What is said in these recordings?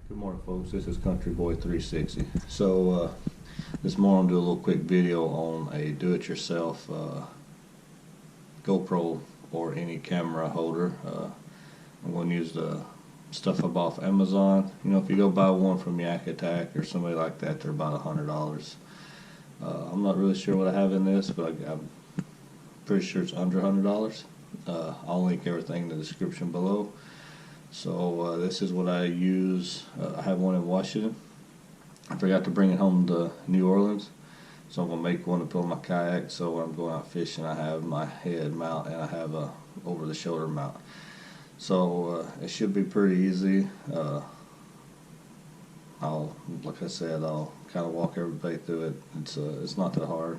Good morning, folks. This is Country Boy 360. So this morning I'm doing a little quick video on a do-it-yourself GoPro or any camera holder. I'm going to use the stuff I bought off Amazon. You know, if you go buy one from Yak Attack or somebody like that, they're about $100. I'm not really sure what I have in this, but I'm pretty sure it's under $100. I'll link everything in the description below. So this is what I use. I have one in Washington. I forgot to bring it home to New Orleans, so I'm going to make one to put on my kayak, so when I'm going out fishing I have my head mount and I have a over the shoulder mount. So it should be pretty easy. Like I said, I'll kind of walk everybody through it. It's not that hard.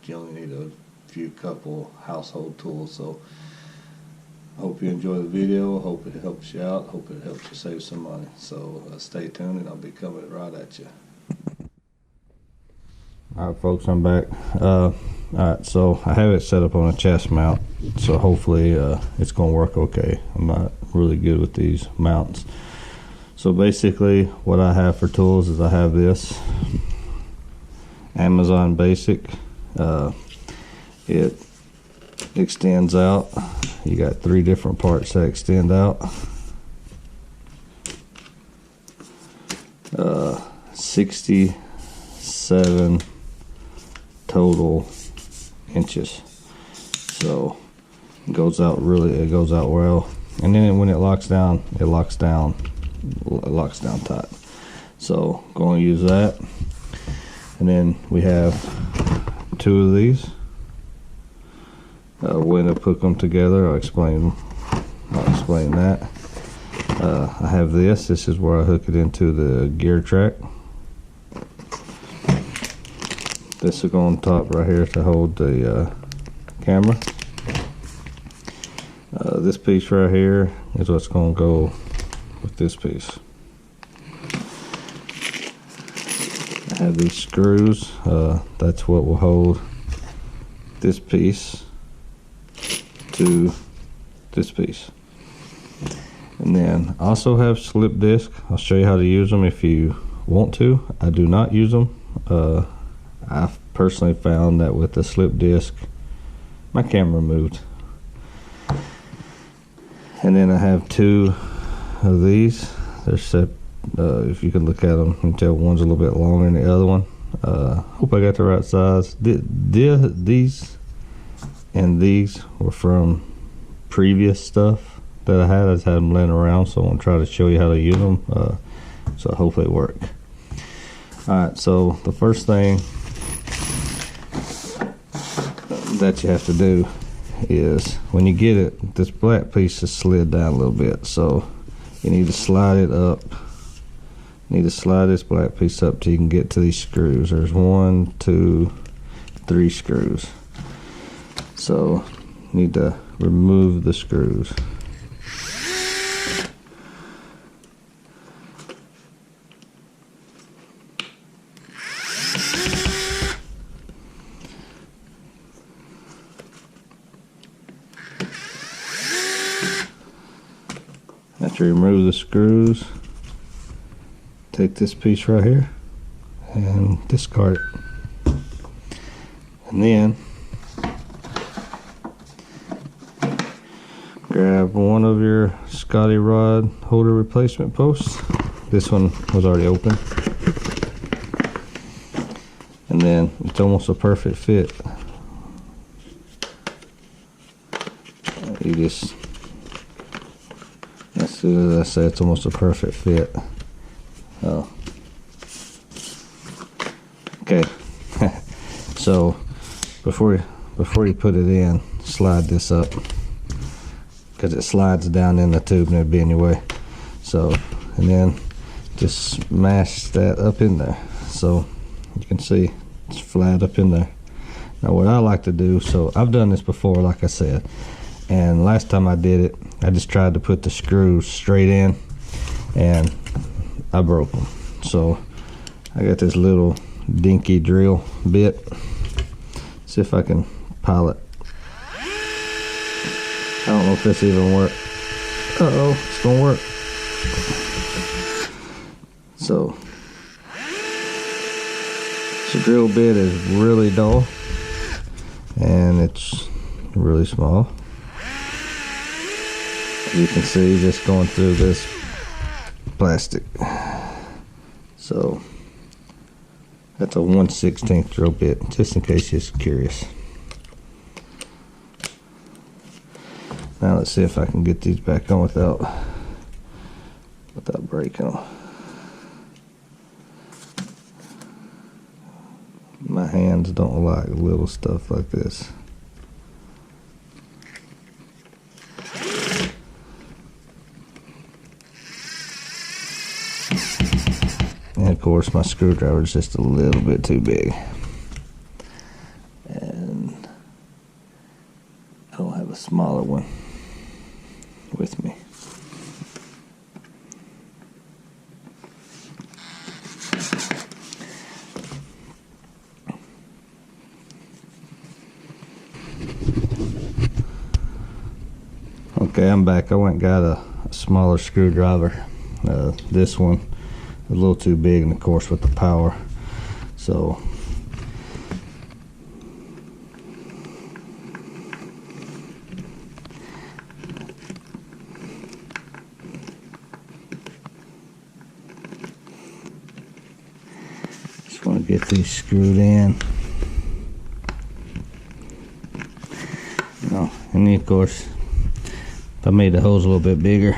You only need a few couple household tools. So I hope you enjoy the video. Hope it helps you out. Hope it helps you save some money. So stay tuned and I'll be coming right at you. Alright folks, I'm back. Alright, so I have it set up on a chest mount, so hopefully it's going to work okay. I'm not really good with these mounts. So basically what I have for tools is I have this Amazon Basic. It extends out. You got 3 different parts that extend out. 67 total inches. So it goes out well. And then when it locks down tight. So going to use that. And then we have 2 of these. When to put them together, I'll explain that. I have this is where I hook it into the gear track. This will go on top right here to hold the camera. This piece right here is what's going to go with this piece. I have these screws. That's what will hold this piece to this piece. And then I also have slip disc. I'll show you how to use them if you want to. I do not use them. I've personally found that with the slip disc my camera moved. And then I have 2 of these. They're set. If you can look at them, you can tell one's a little bit longer than the other one. Hope I got the right size. These and these were from previous stuff that I just had them laying around, so I want to try to show you how to use them, so hopefully it work. Alright, so the first thing that you have to do is when you get it, this black piece is slid down a little bit, so you need to slide it up. You need to slide this black piece up till you can get to these screws. There's 1, 2, 3 screws. So you need to remove the screws. After you remove the screws, take this piece right here and discard it. And then grab one of your Scotty rod holder replacement posts. This one was already open. And then it's almost a perfect fit. You just, as soon as I say it's almost a perfect fit. Oh. Okay. So before you put it in, slide this up, because it slides down in the tube and it'd be in your way. So, and then just smash that up in there, so you can see it's flat up in there. Now what I like to do, so I've done this before like I said, and last time I did it I just tried to put the screws straight in and I broke them. So I got this little dinky drill bit. See if I can pile it. I don't know if this even works. Uh-oh, it's gonna work. So the drill bit is really dull and it's really small. You can see just going through this plastic. So that's a 1/16 drill bit, just in case you're curious. Now let's see if I can get these back on without breaking them. My hands don't like little stuff like this. And of course my screwdriver is just a little bit too big. And I don't have a smaller one with me. Okay, I'm back. I went and got a smaller screwdriver. This one a little too big, and of course with the power. So just want to get these screwed in. And then of course, if I made the holes a little bit bigger,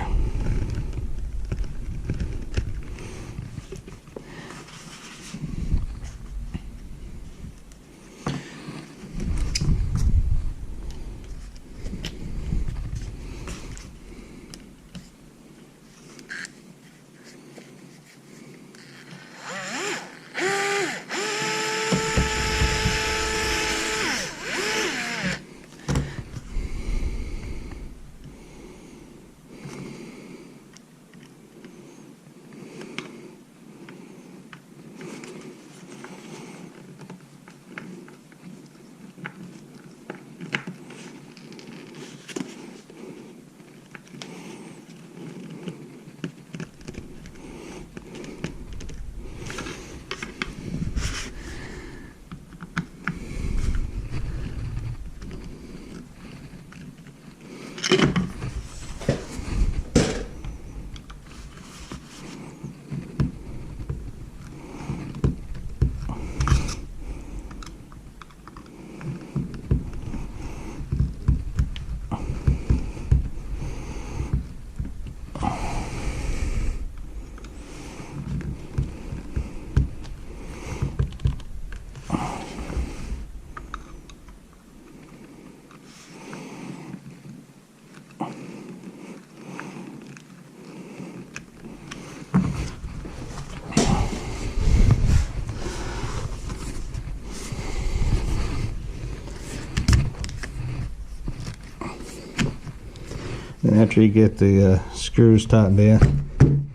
and after you get the screws tightened in,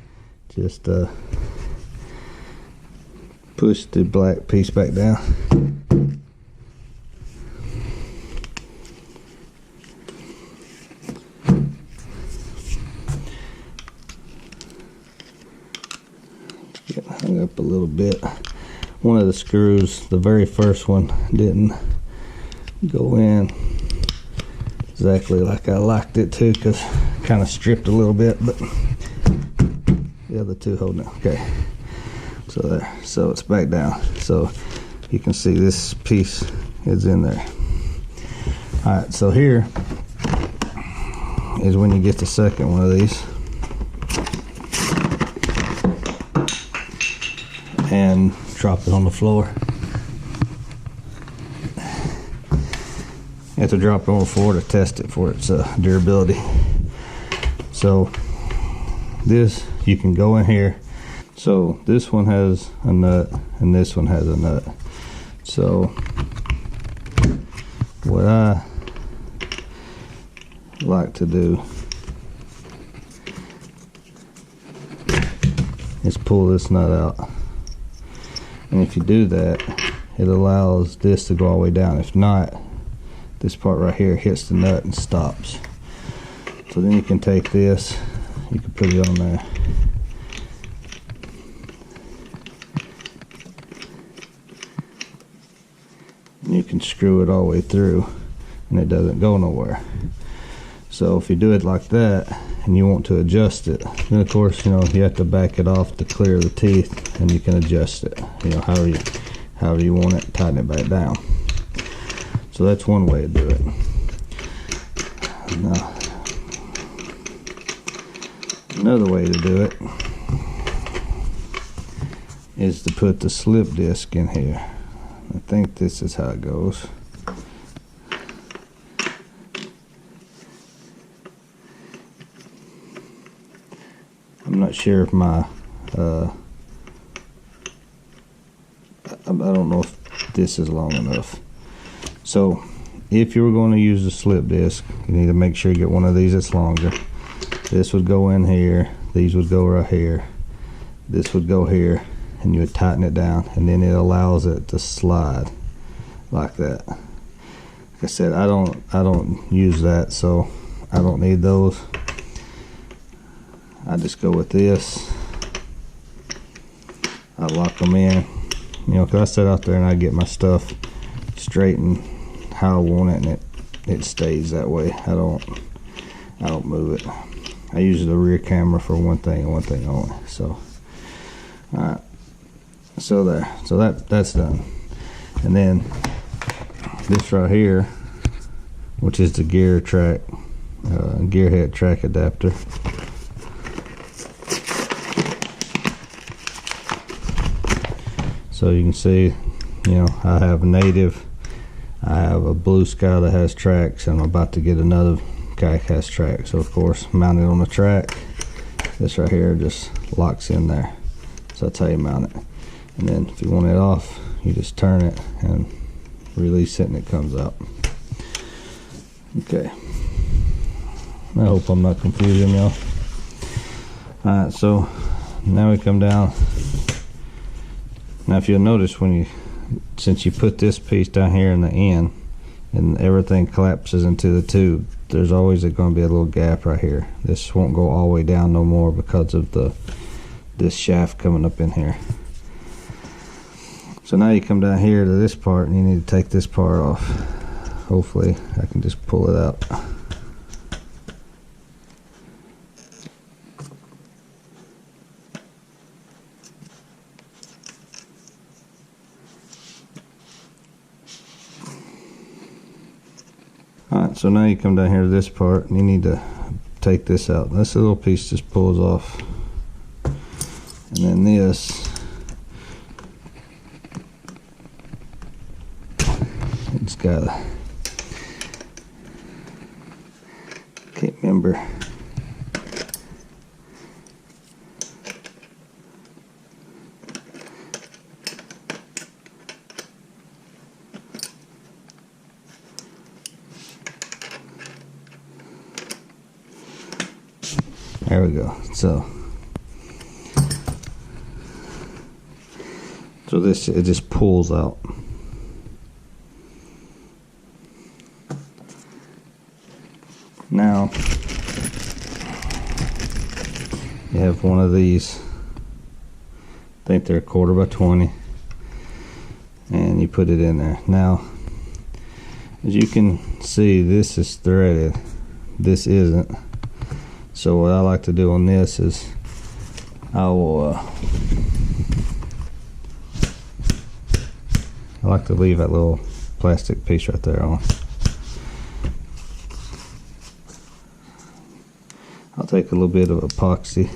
just push the black piece back down. Getting hung up a little bit. One of the screws, the very first one, didn't go in exactly like I liked it to, because kind of stripped a little bit, but the other two holding it. Okay, so there, so it's back down. So you can see this piece is in there. All right, so here is when you get the second one of these, and drop it on the floor. You have to drop it on the floor to test it for its durability. So this, you can go in here. So this one has a nut and this one has a nut. So what I like to do is pull this nut out. And if you do that, it allows this to go all the way down. If not, this part right here hits the nut and stops. So then you can take this, you can put it on there, You can screw it all the way through and it doesn't go nowhere. So if you do it like that and you want to adjust it, then of course, you know, you have to back it off to clear the teeth, and you can adjust it, you know, however you want it, tighten it back down. So that's one way to do it. Now, another way to do it is to put the slip disc in here. I think this is how it goes. I'm not sure if my I don't know if this is long enough. So if you were going to use the slip disc, you need to make sure you get one of these that's longer. This would go in here, these would go right here, this would go here, and you would tighten it down, and then it allows it to slide like that. Like I said, I don't use that, so I don't need those. I just go with this. I lock them in, you know, because I sit out there and I get my stuff straight and how I want it, and it stays that way. I don't move it. I use the rear camera for one thing and one thing only. So alright, so there, so that's done. And then this right here, which is the gear head track adapter. So you can see, you know, I have a native, I have a Blue Sky that has tracks, and I'm about to get another Kayak has tracks. So of course, mount it on the track. This right here just locks in there. So that's how you mount it. And then if you want it off, you just turn it and release it and it comes out. Okay. I hope I'm not confusing y'all. Alright, so now we come down. Now if you'll notice, since you put this piece down here in the end and everything collapses into the tube, there's always going to be a little gap right here. This won't go all the way down no more because of this shaft coming up in here. So now you come down here to this part and you need to take this part off. Hopefully I can just pull it out. Alright, so now you come down here to this part and you need to take this out. This little piece just pulls off. And then this, it's got a, can't remember. There we go. So this, it just pulls out. Now you have one of these, I think they're 1/4 by 20, and you put it in there. Now as you can see, this is threaded, this isn't. So what I like to do on this is I like to leave that little plastic piece right there on. I'll take a little bit of epoxy.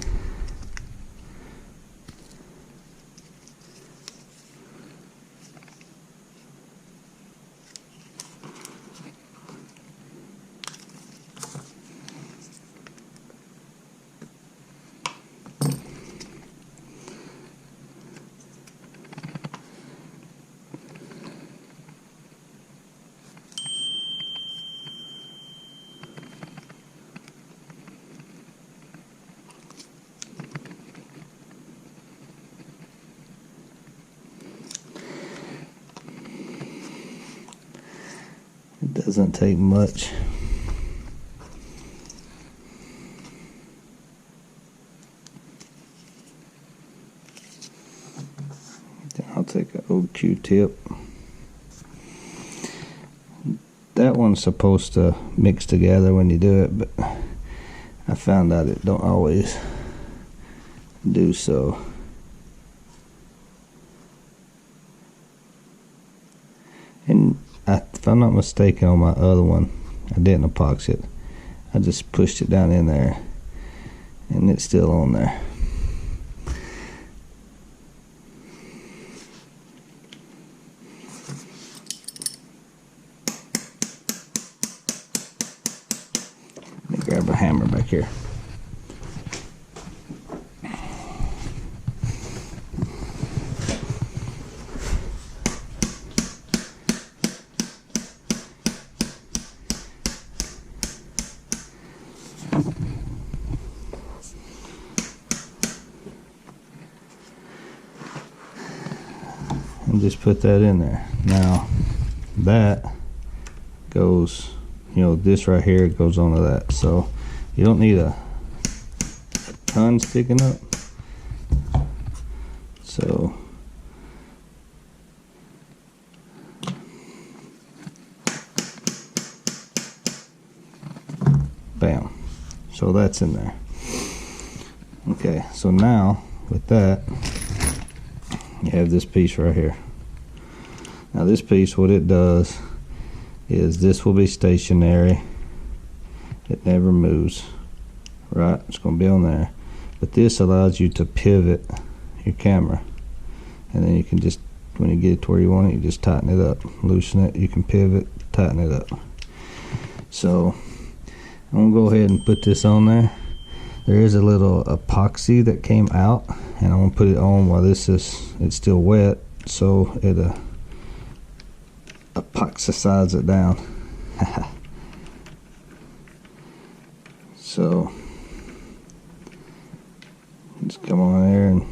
It doesn't take much. Then I'll take an old Q-tip. one's supposed to mix together when you do it, but I found out it don't always do so. And if I'm not mistaken, on my other one, I didn't epoxy it. I just pushed it down in there, and it's still on there. Let me grab a hammer back here. And just put that in there. Now that goes, you know, this right here goes onto that, so you don't need a ton sticking up. So bam, so that's in there. Okay, so now with that, you have this piece right here. Now this piece, what it does is this will be stationary. It never moves, right? It's going to be on there. But this allows you to pivot your camera, and then you can just, when you get it to where you want it, you just tighten it up, loosen it. You can pivot, tighten it up. So I'm gonna go ahead and put this on there. There is a little epoxy that came out, and I'm gonna put it on while it's still wet, so it epoxicize it down. So just come on there, and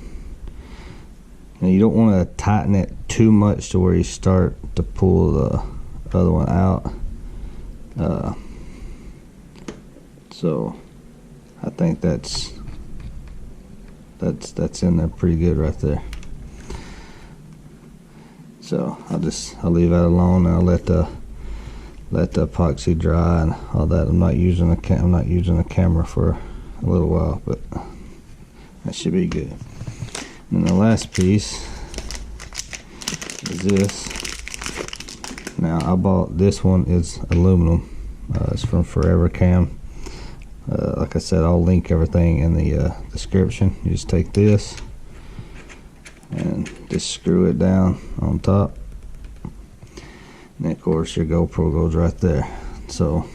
you don't want to tighten it too much to where you start to pull the other one out. So I think that's in there pretty good right there. So I'll leave that alone, and I'll let the epoxy dry and all that. I'm not using the camera for a little while, but that should be good. And the last piece is this. Now I bought this one, is aluminum. It's from Forevercam. Like I said, I'll link everything in the description. You just take this and just screw it down on top, and of course your GoPro goes right there. So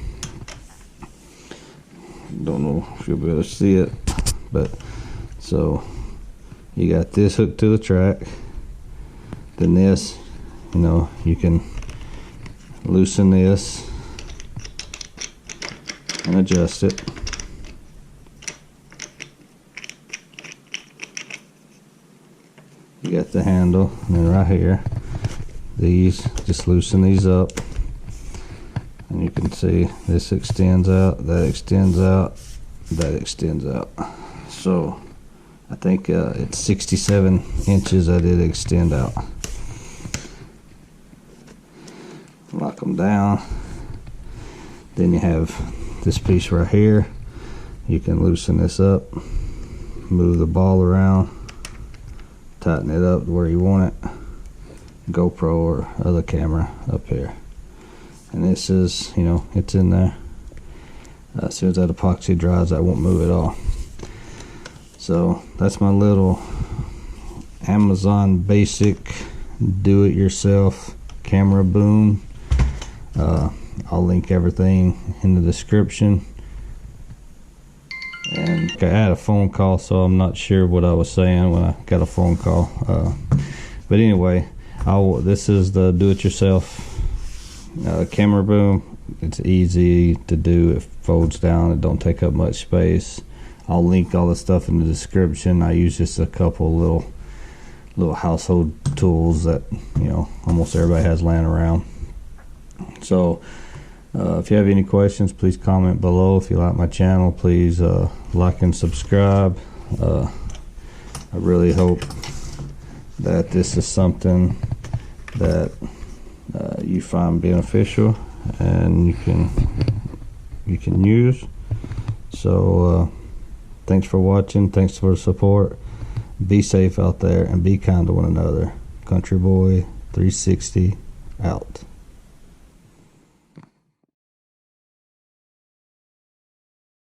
don't know if you'll be able to see it, but so you got this hooked to the track. Then this, you know, you can loosen this and adjust it. You got the handle, and then right here, these, just loosen these up, and you can see this extends out, that extends out, that extends out. So I think it's 67 inches that it extend out. Lock them down. Then you have this piece right here. You can loosen this up, move the ball around, tighten it up where you want it. GoPro or other camera up here. And this is, you know, it's in there. As soon as that epoxy dries, I won't move at all. So that's my little Amazon basic do-it-yourself camera boom. I'll link everything in the description. And I had a phone call, so I'm not sure what I was saying when I got a phone call. But anyway, this is the do-it-yourself camera boom. It's easy to do. It folds down. It don't take up much space. I'll link all the stuff in the description. I use just a couple little household tools that, you know, almost everybody has laying around. So if you have any questions, please comment below. If you like my channel, please like and subscribe. I really hope that this is something that you find beneficial, and you can use. So thanks for watching, thanks for the support. Be safe out there and be kind to one another. Country Boy 360 out.